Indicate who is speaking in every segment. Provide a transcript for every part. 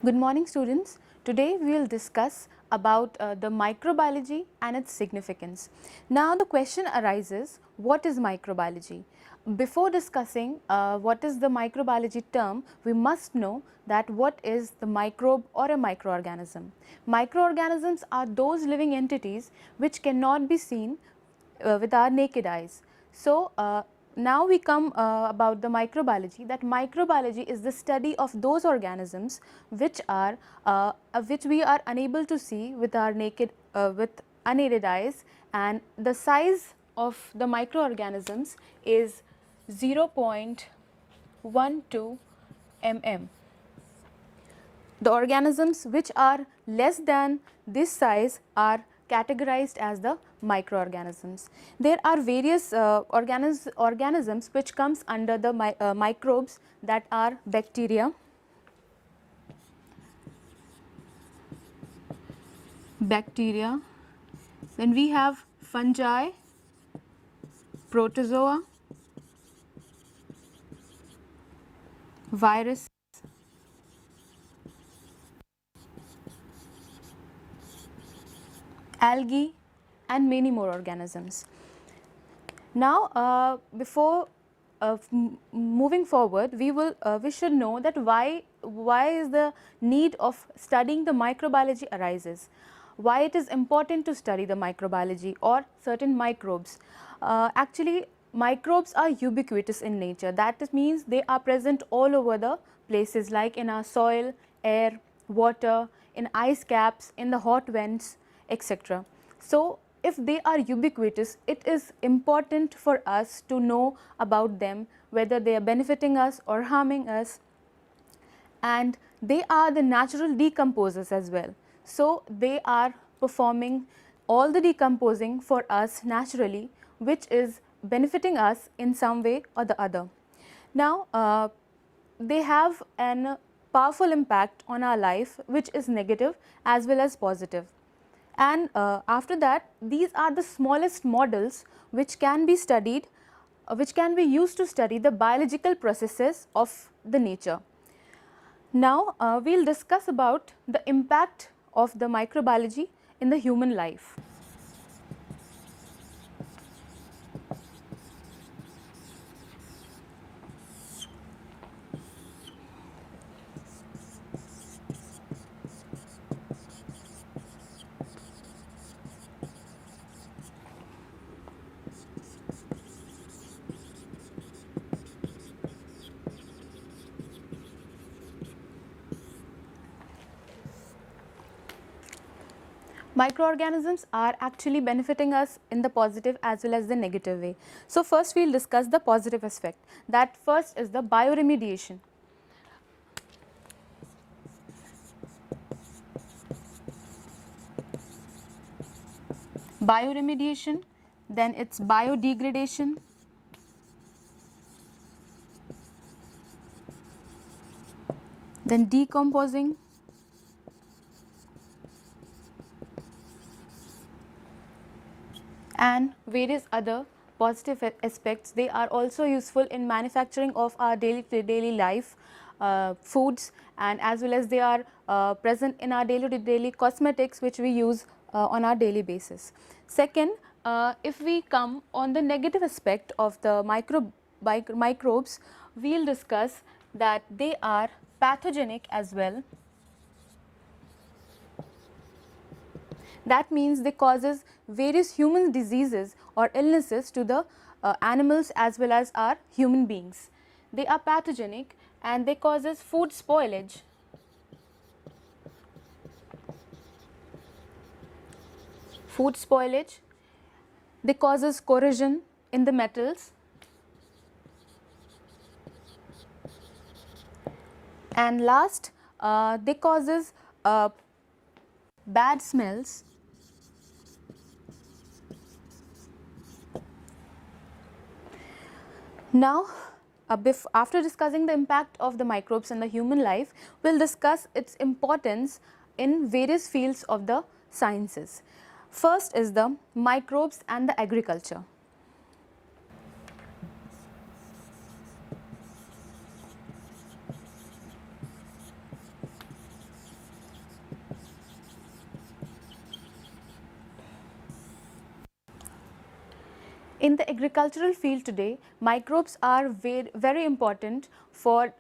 Speaker 1: Good morning students. Today we will discuss about the microbiology and its significance. Now the question arises, what is microbiology? Before discussing what is the microbiology term, we must know that what is the microbe or a microorganism. Microorganisms are those living entities which cannot be seen with our naked eyes. So, now we come about the microbiology, that microbiology is the study of those organisms which we are unable to see with our naked with unaided eyes, and the size of the microorganisms is 0.12 mm. The organisms which are less than this size are categorized as the microorganisms. There are various organisms which comes under the microbes, that are bacteria, then we have fungi, protozoa, virus, algae, and many more organisms. Now, before moving forward, we should know that why is the need of studying the microbiology arises, why it is important to study the microbiology or certain microbes. Actually, microbes are ubiquitous in nature. That means they are present all over the places, like in our soil, air, water, in ice caps, in the hot vents, etc. So, if they are ubiquitous, it is important for us to know about them, whether they are benefiting us or harming us, and they are the natural decomposers as well. So, they are performing all the decomposing for us naturally, which is benefiting us in some way or the other. Now, they have an powerful impact on our life, which is negative as well as positive. And after that, these are the smallest models which can be studied, which can be used to study the biological processes of the nature. Now, we will discuss about the impact of the microbiology in the human life. Microorganisms are actually benefiting us in the positive as well as the negative way. So, first we will discuss the positive aspect. That first is the bioremediation. Bioremediation, then its biodegradation, then decomposing, and various other positive aspects. They are also useful in manufacturing of our daily life foods, and as well as they are present in our daily cosmetics which we use on our daily basis. Second, if we come on the negative aspect of the microbes, we will discuss that they are pathogenic as well. That means they causes various human diseases or illnesses to the animals as well as our human beings. They are pathogenic and they causes food spoilage. They causes corrosion in the metals, and last, they causes bad smells. Now, after discussing the impact of the microbes in the human life, we will discuss its importance in various fields of the sciences. First is the microbes and the agriculture. In the agricultural field today, microbes are very important for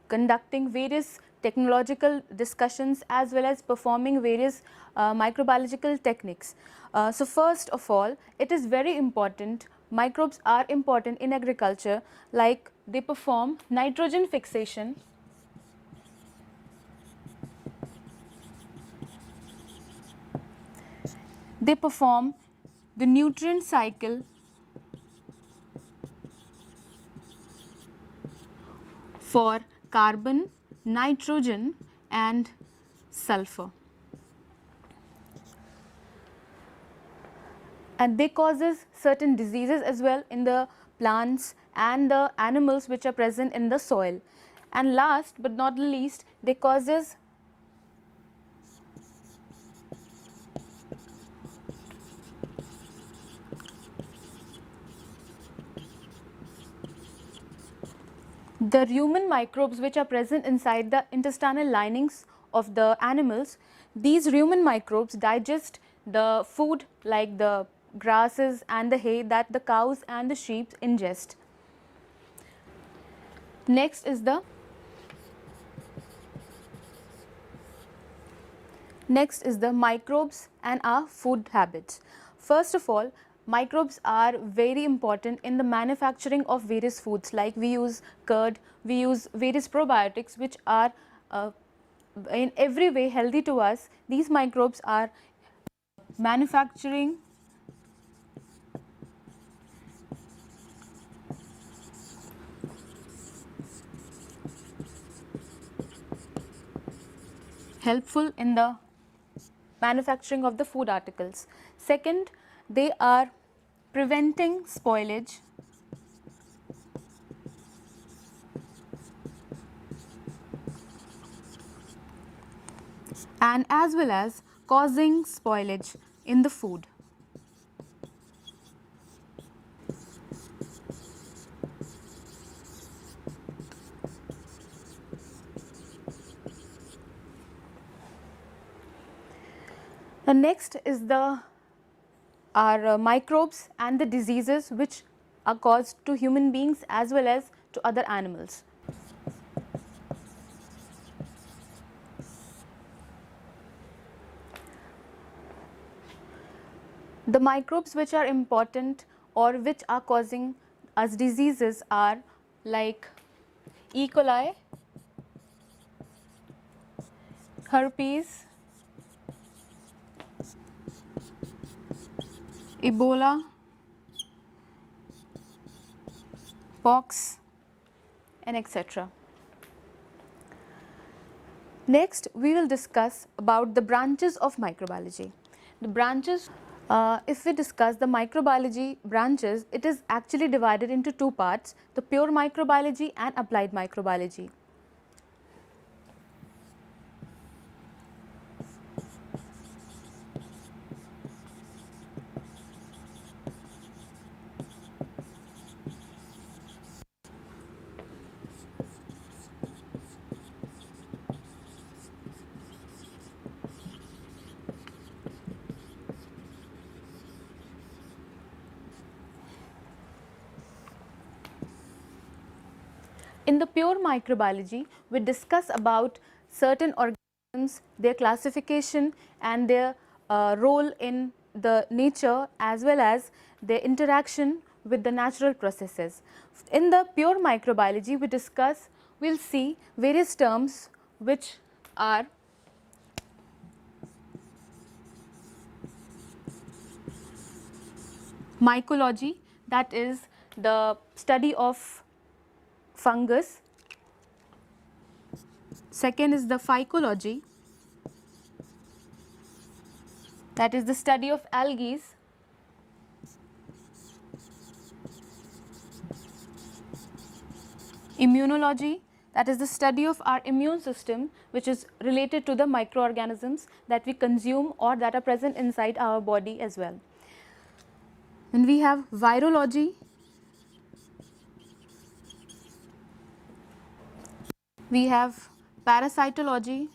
Speaker 1: conducting various technological discussions as well as performing various microbiological techniques. So first of all, it is very important, microbes are important in agriculture, like they perform nitrogen fixation, they perform the nutrient cycle for carbon, nitrogen and sulfur. And they causes certain diseases as well in the plants and the animals which are present in the soil. And last but not the least, they causes the rumen microbes which are present inside the intestinal linings of the animals. These rumen microbes digest the food like the grasses and the hay that the cows and the sheep ingest. Next is the microbes and our food habits. First of all, microbes are very important in the manufacturing of various foods, like we use curd, we use various probiotics which are in every way healthy to us. These microbes are manufacturing helpful in the manufacturing of the food articles. Second, they are preventing spoilage and as well as causing spoilage in the food. The next is our microbes and the diseases which are caused to human beings as well as to other animals. The microbes which are important or which are causing us diseases are like E. coli, herpes, Ebola, pox and etc. Next, we will discuss about the branches of microbiology. The branches, if we discuss the microbiology branches, it is actually divided into two parts, the pure microbiology and applied microbiology. In the pure microbiology, we discuss about certain organisms, their classification and their role in the nature as well as their interaction with the natural processes. In the pure microbiology, we will see various terms which are mycology, that is the study of fungus. Second is the phycology, that is the study of algae. Immunology, that is the study of our immune system, which is related to the microorganisms that we consume or that are present inside our body as well. Then we have virology, we have parasitology,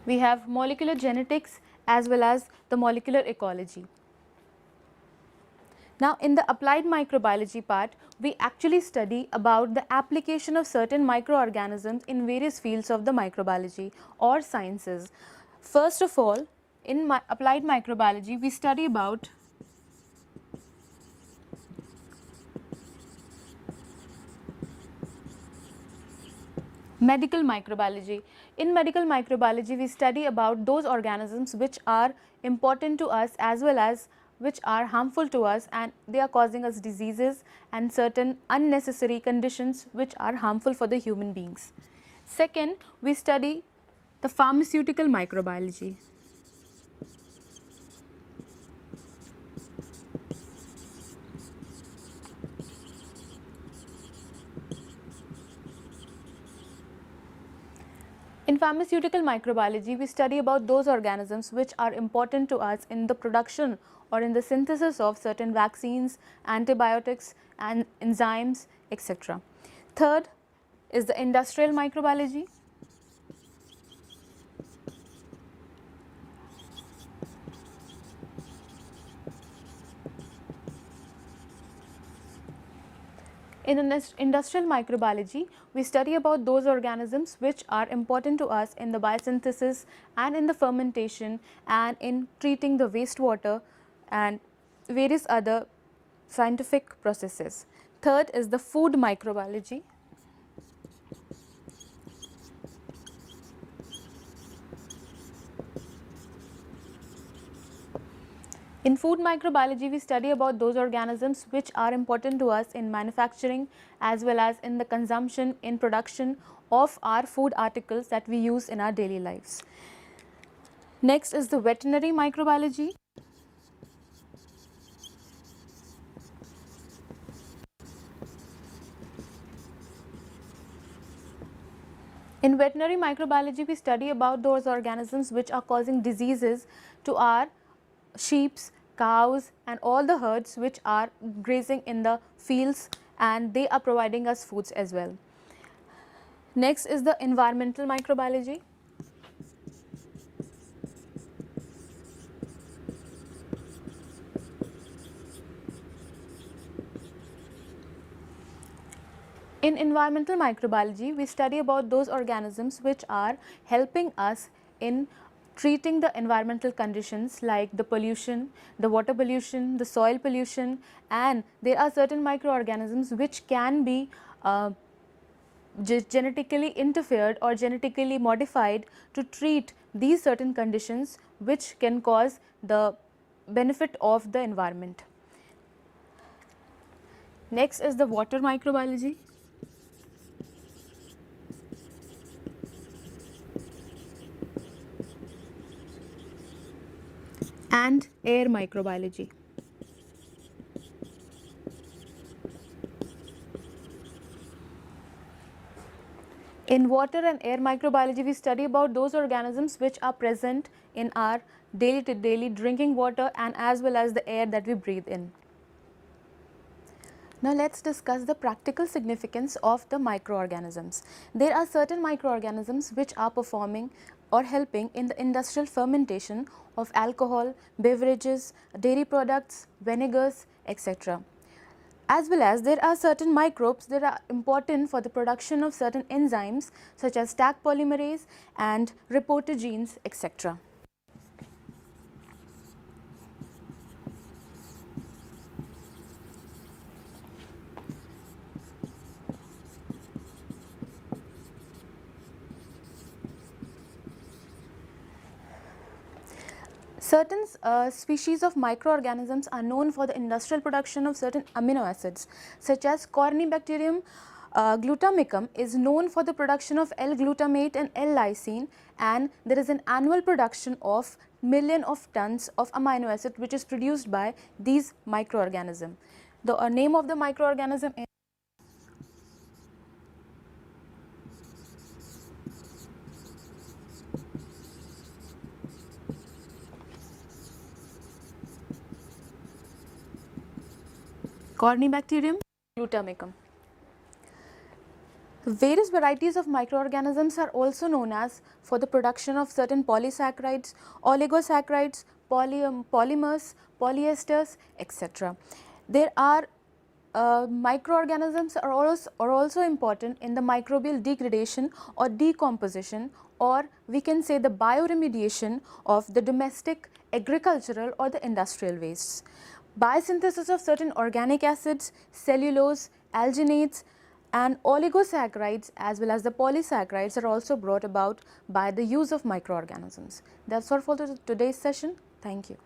Speaker 1: we have molecular genetics as well as the molecular ecology. Now, in the applied microbiology part, we actually study about the application of certain microorganisms in various fields of the microbiology or sciences. First of all, in applied microbiology, we study about medical microbiology. In medical microbiology, we study about those organisms which are important to us as well as which are harmful to us, and they are causing us diseases and certain unnecessary conditions which are harmful for the human beings. Second, we study the pharmaceutical microbiology. In pharmaceutical microbiology, we study about those organisms which are important to us in the production or in the synthesis of certain vaccines, antibiotics and enzymes, etc. Third is the industrial microbiology. In industrial microbiology, we study about those organisms which are important to us in the biosynthesis and in the fermentation and in treating the wastewater and various other scientific processes. Third is the food microbiology. In food microbiology, we study about those organisms which are important to us in manufacturing as well as in the consumption, in production of our food articles that we use in our daily lives. Next is the veterinary microbiology. In veterinary microbiology, we study about those organisms which are causing diseases to our sheep, cows and all the herds which are grazing in the fields, and they are providing us foods as well. Next is the environmental microbiology. In environmental microbiology, we study about those organisms which are helping us in treating the environmental conditions like the pollution, the water pollution, the soil pollution, and there are certain microorganisms which can be genetically interfered or genetically modified to treat these certain conditions which can cause the benefit of the environment. Next is the water microbiology. And air microbiology. In water and air microbiology, we study about those organisms which are present in our daily to daily drinking water and as well as the air that we breathe in. Now let's discuss the practical significance of the microorganisms. There are certain microorganisms which are performing or helping in the industrial fermentation of alcohol, beverages, dairy products, vinegars, etc. As well as there are certain microbes that are important for the production of certain enzymes such as Taq polymerase and reporter genes, etc. Certain species of microorganisms are known for the industrial production of certain amino acids such as Corynebacterium glutamicum is known for the production of L-glutamate and L-lysine, and there is an annual production of million of tons of amino acid which is produced by these microorganisms. The name of the microorganism is Corynebacterium glutamicum. Various varieties of microorganisms are also known as for the production of certain polysaccharides, oligosaccharides, polymers, polyesters, etc. There are microorganisms are also important in the microbial degradation or decomposition, or we can say the bioremediation of the domestic, agricultural or the industrial wastes. Biosynthesis of certain organic acids, cellulose, alginates and oligosaccharides as well as the polysaccharides are also brought about by the use of microorganisms. That's all for today's session. Thank you.